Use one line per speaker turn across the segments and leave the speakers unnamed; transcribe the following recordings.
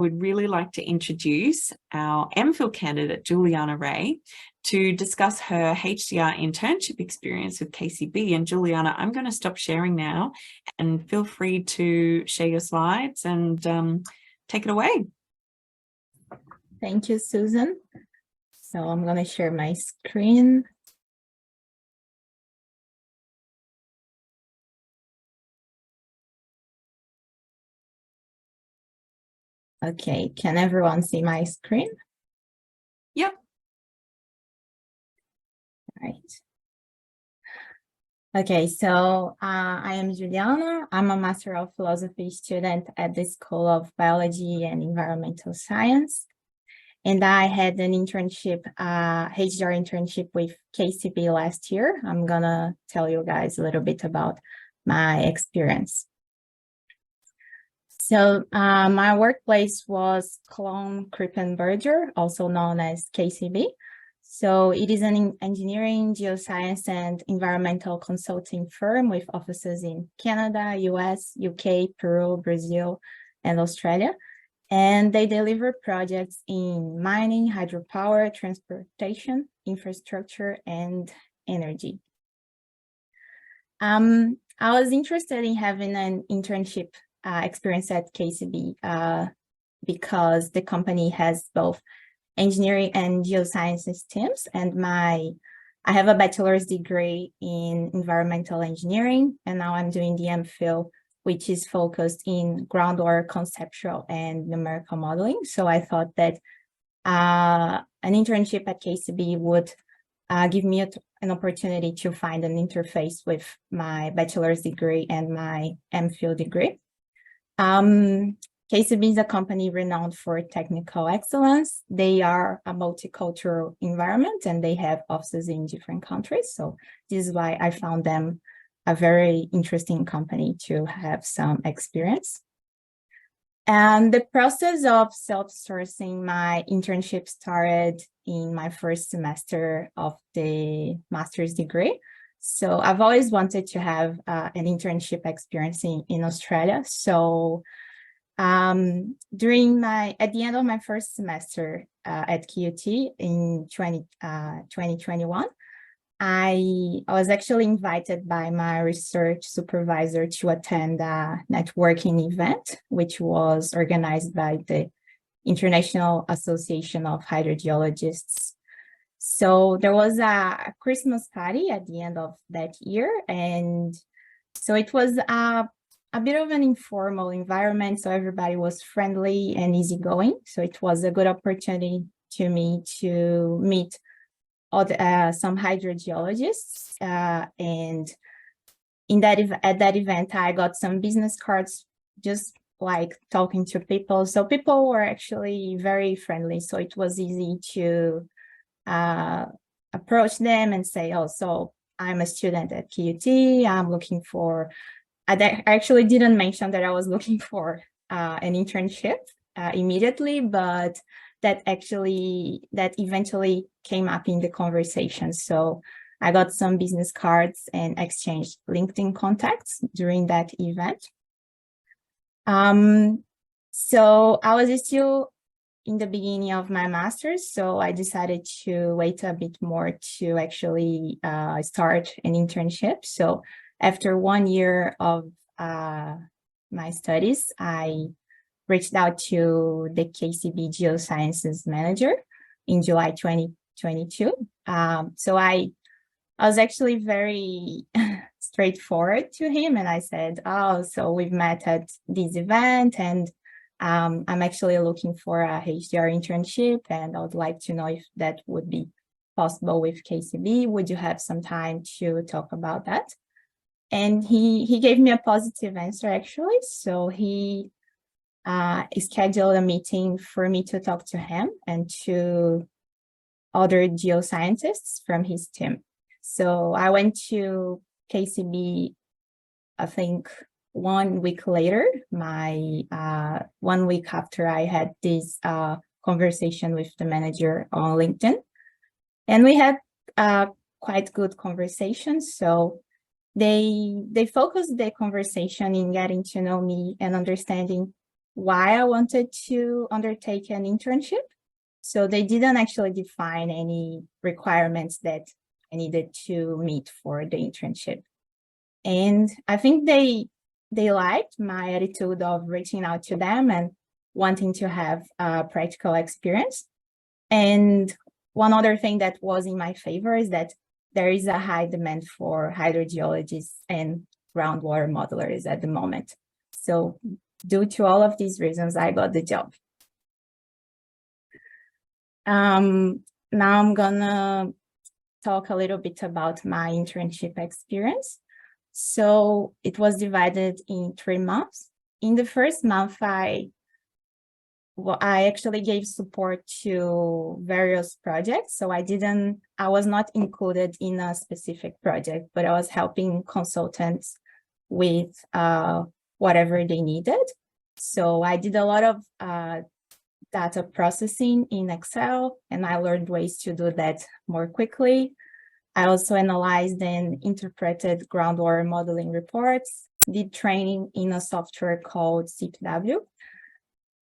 would really like to introduce our MPhil candidate, Juliana Reis, to discuss her HDR internship experience with KCB. And Juliana, I'm going to stop sharing now, and feel free to share your slides and take it away.
Thank you, Susan. So I'm going to share my screen. Okay, can everyone see my screen?
Yep.
Right. Okay, so I am Juliana. I'm a Master of Philosophy student at the School of Biology and Environmental Science. And I had an internship, HDR internship with KCB last year. I'm gonna tell you guys a little bit about my experience. So my workplace was Cologne Krippenberger, also known as KCB. So it is an engineering, geoscience, and environmental consulting firm with offices in Canada, US, UK, Peru, Brazil, and Australia. And they deliver projects in mining, hydropower, transportation, infrastructure, and energy. I was interested in having an internship experience at KCB because the company has both engineering and geosciences teams, and I have a bachelor's degree in environmental engineering, and now I'm doing the MPhil, which is focused in groundwater conceptual and numerical modeling. So I thought that an internship at KCB would give me an opportunity to find an interface with my bachelor's degree and my MPhil degree. KCB is a company renowned for technical excellence. They are a multicultural environment and they have offices in different countries. So this is why I found them a very interesting company to have some experience. And the process of self-sourcing my internship started in my first semester of the master's degree. So I've always wanted to have an internship experience in Australia. So at the end of my first semester at QUT in 2021, I was actually invited by my research supervisor to attend a networking event, which was organized by the International Association of Hydrogeologists. So there was a Christmas party at the end of that year. And so it was a bit of an informal environment. So everybody was friendly and easygoing. So it was a good opportunity to me to meet some hydrogeologists, and at that event, I got some business cards, just like talking to people. So people were actually very friendly. So it was easy to approach them and say, oh, so I'm a student at QUT. I'm looking for, I actually didn't mention that I was looking for an internship immediately, but that eventually came up in the conversation. So I got some business cards and exchanged LinkedIn contacts during that event. So I was still in the beginning of my master's, so I decided to wait a bit more to actually start an internship. So after 1 year of my studies, I reached out to the KCB Geosciences manager in July 2022. So I was actually very straightforward to him, and I said, oh, so we've met at this event, and I'm actually looking for a HDR internship, and I would like to know if that would be possible with KCB. Would you have some time to talk about that? And he gave me a positive answer, actually. So he scheduled a meeting for me to talk to him and to other geoscientists from his team. So I went to KCB, I think 1 week later, 1 week after I had this conversation with the manager on LinkedIn. And we had quite good conversations. So they focused the conversation in getting to know me and understanding why I wanted to undertake an internship. So they didn't actually define any requirements that I needed to meet for the internship. And I think they liked my attitude of reaching out to them and wanting to have a practical experience. And one other thing that was in my favor is that there is a high demand for hydrogeologists and groundwater modelers at the moment. So due to all of these reasons, I got the job. Now I'm gonna talk a little bit about my internship experience. So it was divided in 3 months. In the first month, I actually gave support to various projects. So I was not included in a specific project, but I was helping consultants with whatever they needed. So I did a lot of data processing in Excel, and I learned ways to do that more quickly. I also analyzed and interpreted groundwater modeling reports, did training in a software called CPW.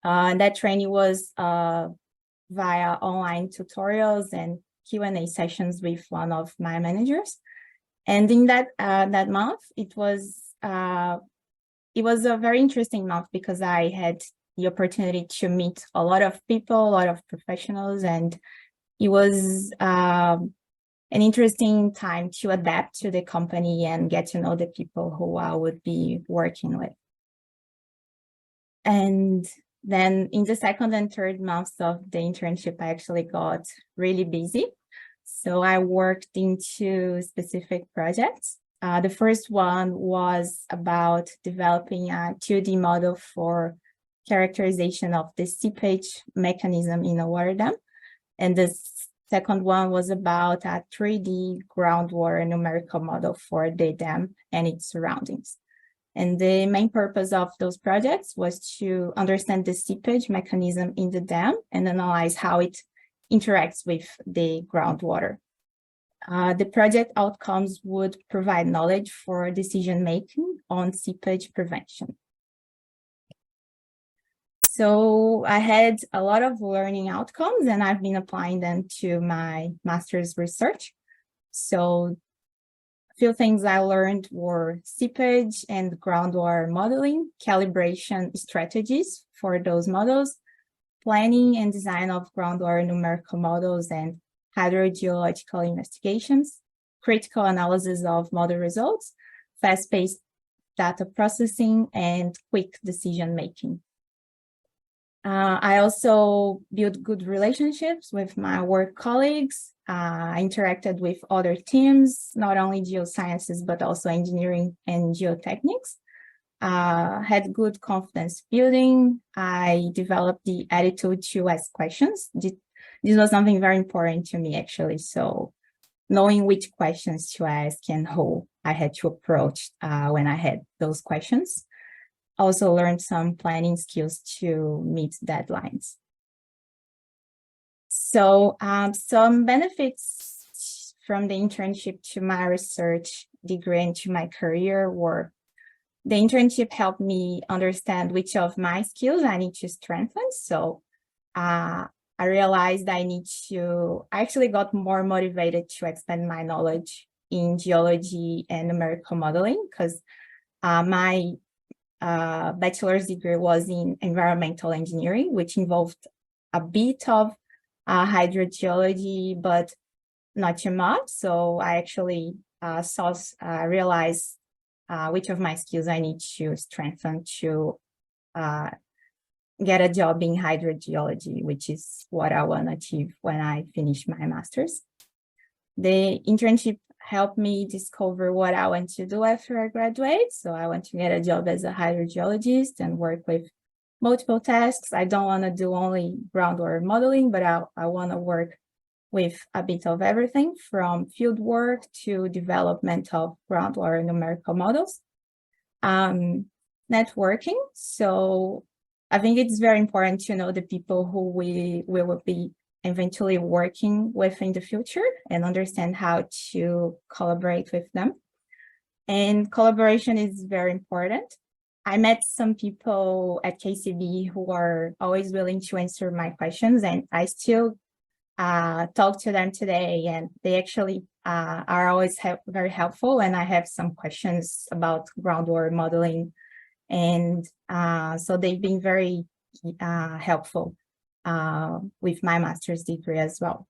And that training was via online tutorials and Q&A sessions with one of my managers. And in that month, it was a very interesting month because I had the opportunity to meet a lot of people, a lot of professionals, and it was an interesting time to adapt to the company and get to know the people who I would be working with. And then in the second and third months of the internship, I actually got really busy. So I worked into specific projects. The first one was about developing a 2D model for characterization of the seepage mechanism in a water dam. And the second one was about a 3D groundwater numerical model for the dam and its surroundings. And the main purpose of those projects was to understand the seepage mechanism in the dam and analyze how it interacts with the groundwater. The project outcomes would provide knowledge for decision-making on seepage prevention. So I had a lot of learning outcomes and I've been applying them to my master's research. So a few things I learned were seepage and groundwater modeling, calibration strategies for those models, planning and design of groundwater numerical models and hydrogeological investigations, critical analysis of model results, fast-paced data processing, and quick decision-making. I also built good relationships with my work colleagues. I interacted with other teams, not only geosciences, but also engineering and geotechnics. Had good confidence building. I developed the attitude to ask questions. This was something very important to me, actually. So knowing which questions to ask and who I had to approach when I had those questions. Also learned some planning skills to meet deadlines. So some benefits from the internship to my research degree and to my career were the internship helped me understand which of my skills I need to strengthen. So I realized I actually got more motivated to expand my knowledge in geology and numerical modeling because my bachelor's degree was in environmental engineering, which involved a bit of hydrogeology, but not too much. So I actually realized which of my skills I need to strengthen to get a job in hydrogeology, which is what I want to achieve when I finish my master's. The internship helped me discover what I want to do after I graduate. So I want to get a job as a hydrogeologist and work with multiple tasks. I don't want to do only groundwater modeling, but I want to work with a bit of everything from field work to development of groundwater numerical models. Networking. So I think it's very important to know the people who we will be eventually working with in the future and understand how to collaborate with them. And collaboration is very important. I met some people at KCB who are always willing to answer my questions, and I still talk to them today, and they actually are always very helpful when I have some questions about groundwater modeling. And so they've been very helpful with my master's degree as well.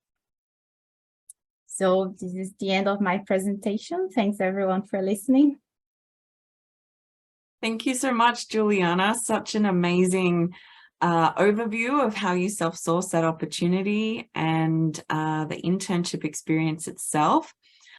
So this is the end of my presentation. Thanks everyone for listening.
Thank you so much, Juliana. Such an amazing overview of how you self-source that opportunity and the internship experience itself.